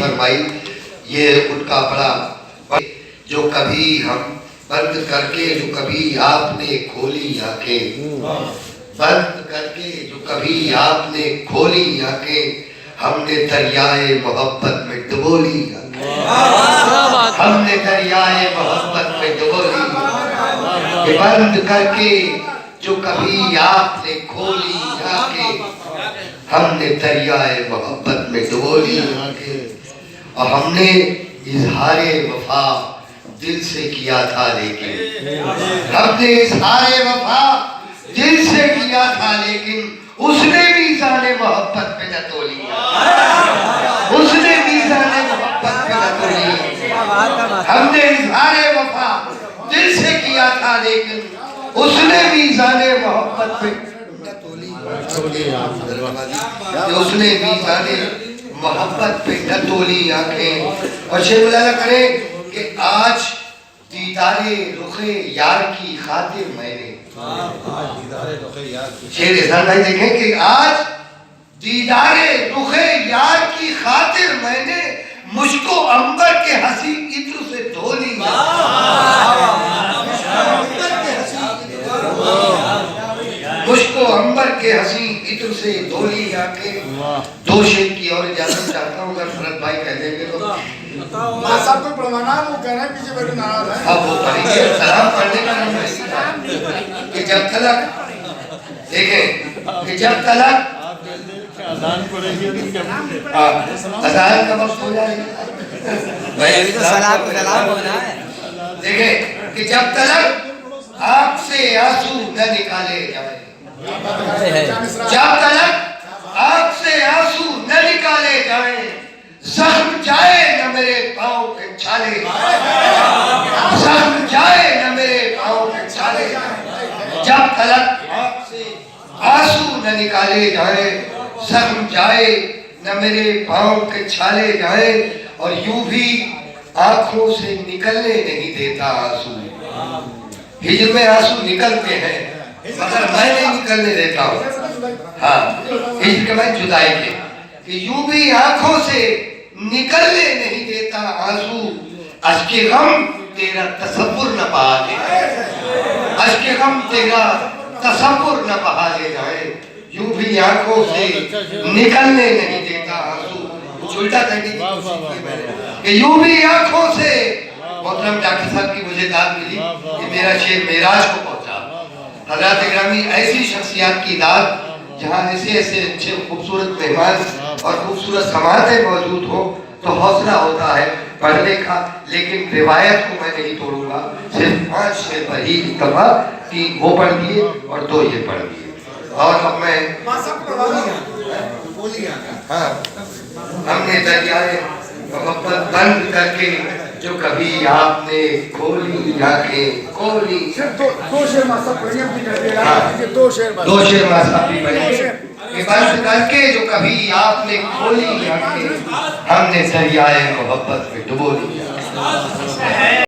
فرمائی یہ ان کا بڑا جو کبھی ہم بند کر کے جو کبھی آپ نے کھولی آنکھیں، بند کر کے جو کبھی آپ نے کھولی آنکھیں، ہم نے دریائے محبت میں ڈبو لی آنکھیں، ہم نے دریائے محبت میں ڈبو لی، کہ بند کر کے جو کبھی آپ نے کھولی آنکھیں، ہم نے دریائے محبت میں ڈبو لی آنکھیں، اور ہم نے اظہار وفا دل سے کیا تھا لیکن ہم نے اظہار وفا دل سے کیا تھا لیکن اس نے میزان محبت پہ نہ تولی، اس نے میزان محبت پہ نہ تولی، ہم نے اظہار وفا دل سے کیا تھا لیکن اس نے میزان محبت پہ نہ تولی، اس نے میزان محبت پہ نہ تولی آنکھیں۔ اور شیخ مولانا کریں کہ آج دیدار رخ یار کی خاطر میں نے، شیر احسان بھائی دیکھیں کہ آج دیدار رخ یار کی خاطر میں نے مجھ کو عنبر کے حسین عطر سے دھو لیا، مجھ کو عنبر کے حسین عطر سے دھو لی آنکھیں۔ دو شیر کی اور اجازت چاہتا ہوں، اگر فرد بھائی کہہ دیں گے تو ماں صاحب کو پڑھوانا ہے، وہ کہہ رہے ہیں پیچھے بیٹھے ناراض ہیں۔ اب وہ پڑھیں گے، سلام پڑھنے کا نام ہے کہ جب تلک دیکھیں کہ جب تلک اذان پڑھیں گے اذان کا وقت ہو جائے دیکھیں کہ جب تلک آنکھ سے آنسو نہ نکالے جائے، جب تلک آنکھ سے آنسو نہ نکالے جائیں، زخم جائے نہ میرے پاؤں پہ چھالے، زخم جائے نہ میرے پاؤں پہ چھالے، جب تلک آنکھ سے آنسو نہ نکالے جائیں، زخم جائے نہ میرے پاؤں پہ چھالے جائیں، اور یوں بھی آنکھوں سے نکلنے نہیں دیتا آنسو، ہجر میں آنسو نکلتے ہیں مگر میں نہیں نکلنے دیتا ہوں، ہاں ہجر کے بعد جدائی کے، کہ یوں بھی آنکھوں سے نکلنے نہیں دیتا آنسو، اشک غم تیرا تصور نہ بہا لے جائے، اشک غم تیرا تصور نہ بہا لے جائے، یوں بھی آنکھوں سے نکلنے نہیں دیتا آنسو۔ چھلٹا تحقیق کی کوشش کی میں نے کہ یوں بھی آنکھوں سے، محترم ڈاکٹر صاحب کی مجھے داد ملی کہ میرا شعر معراج کو پہنچا۔ حضرات اکرامی ایسی شخصیات کی داد جہاں ایسے ایسے اچھے خوبصورت مہمان اور خوبصورت سماعتیں موجود ہوں تو حوصلہ ہوتا ہے پڑھنے کا، لیکن روایت کو میں نہیں توڑوں گا، صرف 5 شعر پر ہی اکتفا کہ وہ پڑھ دیے اور 2 یہ پڑھ دیے۔ اور اب میں ہاں ہم نے دریائے محبت بند کر کے جو کبھی آپ نے کھولی آنکھیں، کھولی دو شعر ماں صاحب پڑھیں گے، دو شعر دو شعر ماں صاحب بھی پڑھیں کہ بند کر کے جو کبھی آپ نے کھولی آنکھیں، ہم نے دریائے محبت میں ڈبو لیا۔